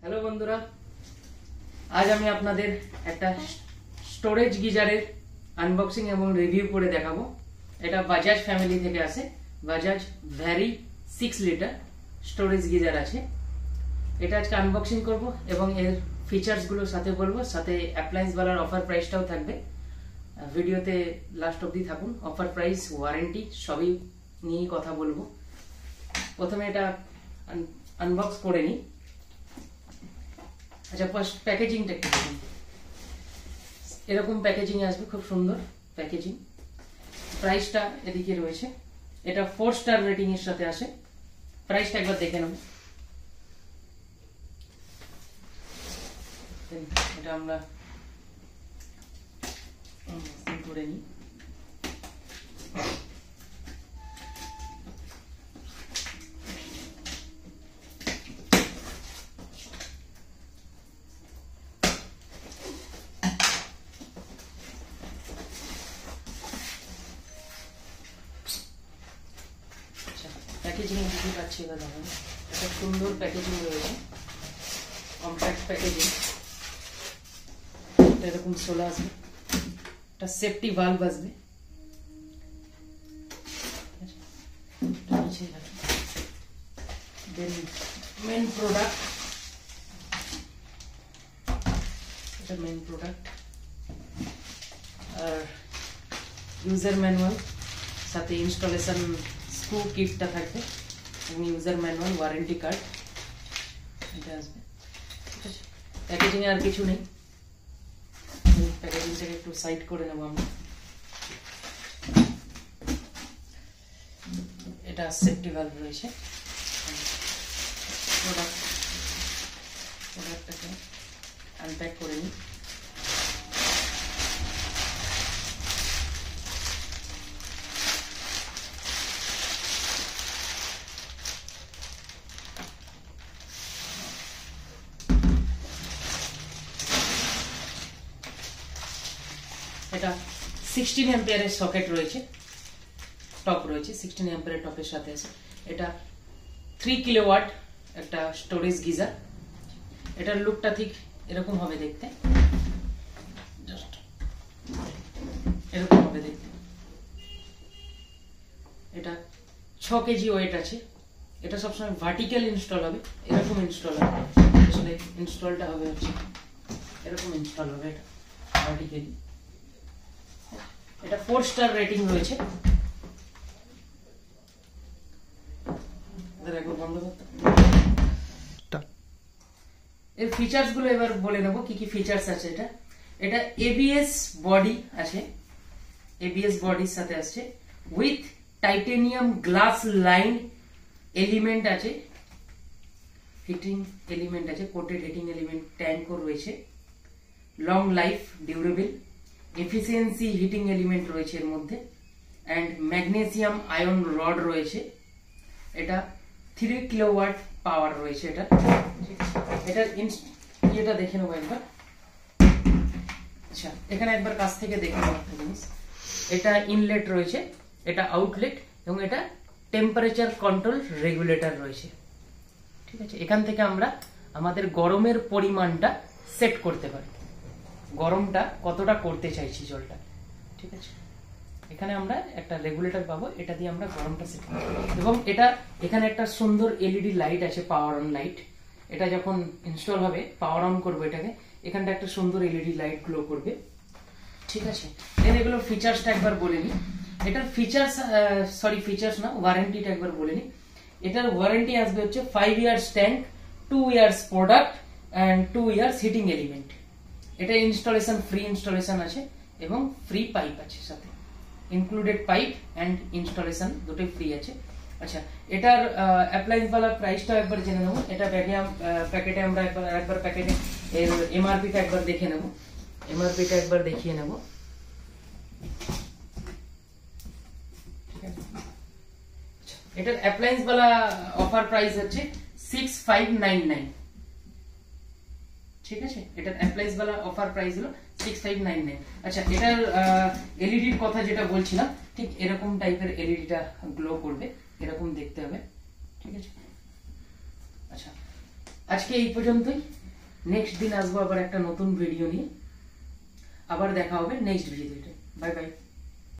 Hello বন্ধুরা, আজ আমি আপনাদের একটা স্টোরেজ গিজারের আনবক্সিং এবং রিভিউ করে দেখাবো। এটা বাজাজ ফ্যামিলি থেকে আসে, বাজাজ ভ্যারি 6 লিটার স্টোরেজ গিজার আছে। এটা আজকে আনবক্সিং করব এবং এর ফিচার্স গুলো সাথে বলবো, সাথে অ্যাপ্লায়েন্স বালার অফার প্রাইসটাও থাকবে। ভিডিওতে লাস্ট অবধি থাকুন। অফার প্রাইস, ওয়ারেন্টি সবই নিয়ে কথা বলবো। প্রথমে এটা আনবক্স করে নিই। আচ্ছা, ফার্স্ট প্যাকেজিংটা একটু দেখুন। এরকম প্যাকেজিং আসবে, খুব সুন্দর প্যাকেজিং। প্রাইসটা এদিকে রয়েছে। এটা 4 স্টার রেটিং এর সাথে আসে। প্রাইসটা একবার দেখে নেব। এটা আমরা করে নিই। প্যাকেজিং বুঝতে পারছি এবার দেখুন, একটা সুন্দর প্যাকেজিং রয়েছে, কম্প্যাক্ট প্যাকেজিং। এরকম চলে আসবে, একটা সেফটি ভালভ আসবে। দেন মেন প্রোডাক্ট, এটা মেন প্রোডাক্ট। আর ইউজার ম্যানুয়াল, সাথে ইনস্টলেশন স্ক্রু কিটটা থাকবে এবং ইউজার ম্যানুয়াল, ওয়ারেন্টি কার্ড এটা আসবে। ঠিক আছে, প্যাকেজিং আর কিছু নেই। প্যাকেজিংটাকে একটু সাইড করে নেব আমরা। এটা সেফটি ভালভ রয়েছে। প্রোডাক্টটাকে আনপ্যাক করে নিই। এটা 16 অ্যাম্পিয়ারের সকেট রয়েছে, টপ রয়েছে 16 অ্যাম্পিয়ারের টপের সাথে আছে। এটা 3 কিলোওয়াট একটা স্টোরেজ গিজার। এটার লুকটা ঠিক এরকম হবে দেখতে, জাস্ট এরকম হবে দেখতে। এটা 6 কেজি ওয়েট আছে। এটা সবসময় ভার্টিক্যাল ইনস্টল হবে, এরকম ইনস্টল হবে। আসলে ইনস্টলটা হবে হচ্ছে এরকম ইনস্টল হবে, এটা ভার্টিক্যালি। এটা 4 স্টার রেটিং রয়েছে। বন্ধ করতে। এর ফিচার্স গুলো এবার বলে নেব, কি কি ফিচার্স আছে। এটা এবিএস বডি আছে, এবিএস বডির সাথে আসছে। With titanium glass line element আছে, হিটিং এলিমেন্ট আছে, কোটেড হিটিং এলিমেন্ট ট্যাঙ্কও রয়েছে। Long life, durable, efficiency heating element রয়েছে এর মধ্যে। অ্যান্ড ম্যাগনেসিয়াম আয়ন রড রয়েছে। এটা 3 কিলোওয়াট পাওয়ার রয়েছে। এটার ইয়েটা দেখে নেবো একবার। আচ্ছা, এখানে একবার কাছ থেকে দেখে নেবো একটা জিনিস। এটা ইনলেট রয়েছে, এটা আউটলেট, এবং এটা টেম্পারেচার কন্ট্রোল রেগুলেটর রয়েছে। ঠিক আছে, এখান থেকে আমরা আমাদের গরমের পরিমাণটা সেট করতে পারি, গরমটা কতটা করতে চাইছি জলটা। ঠিক আছে, এখানে আমরা একটা রেগুলেটর পাবো, এটা দিয়ে আমরা গরমটা সেট করব। এবং এটা এখানে একটা সুন্দর এলইডি লাইট আছে, পাওয়ার অন লাইট। এটা যখন ইনস্টল হবে, পাওয়ার অন করবো এটাকে, এখানটা একটা সুন্দর এলইডি লাইট গ্লো করবে। ঠিক আছে, এগুলো ফিচার্সটা একবার বলে নিই। এটার ফিচার্স না, ওয়ারেন্টিটা একবার বলে নিই। এটার ওয়ারেন্টি আসবে হচ্ছে 5 years tank, 2 years product and 2 years heating element. এটা ইনস্টলেশন, ফ্রি ইনস্টলেশন আছে এবং ফ্রি পাইপ আছে সাথে। ইনক্লুডেড পাইপ অ্যান্ড ইনস্টলেশন দুটোই ফ্রি আছে। আচ্ছা, এটার অ্যাপ্লায়েন্স वाला প্রাইসটা একবার জেনে নেব। এটা প্যাকেটে আমরা একবার প্যাকেটে এর এমআরপিটা একবার দেখে নেব, এমআরপিটা একবার দেখিয়ে নেব। এটার অ্যাপ্লায়েন্স वाला অফার প্রাইস হচ্ছে 6599। ঠিক আছে, এটার অ্যাপ্লায়েন্স वाला অফার প্রাইস হলো 6599। আচ্ছা, এটার এলইডির কথা যেটা বলছিলাম, ঠিক এরকম টাইপের এলইডিটা গ্লো করবে, এরকম দেখতে হবে। ঠিক আছে, আচ্ছা আজকে এই পর্যন্তই। নেক্সট দিন আসবো আবার একটা নতুন ভিডিও নিয়ে। আবার দেখা হবে নেক্সট ভিডিওতে। Bye bye.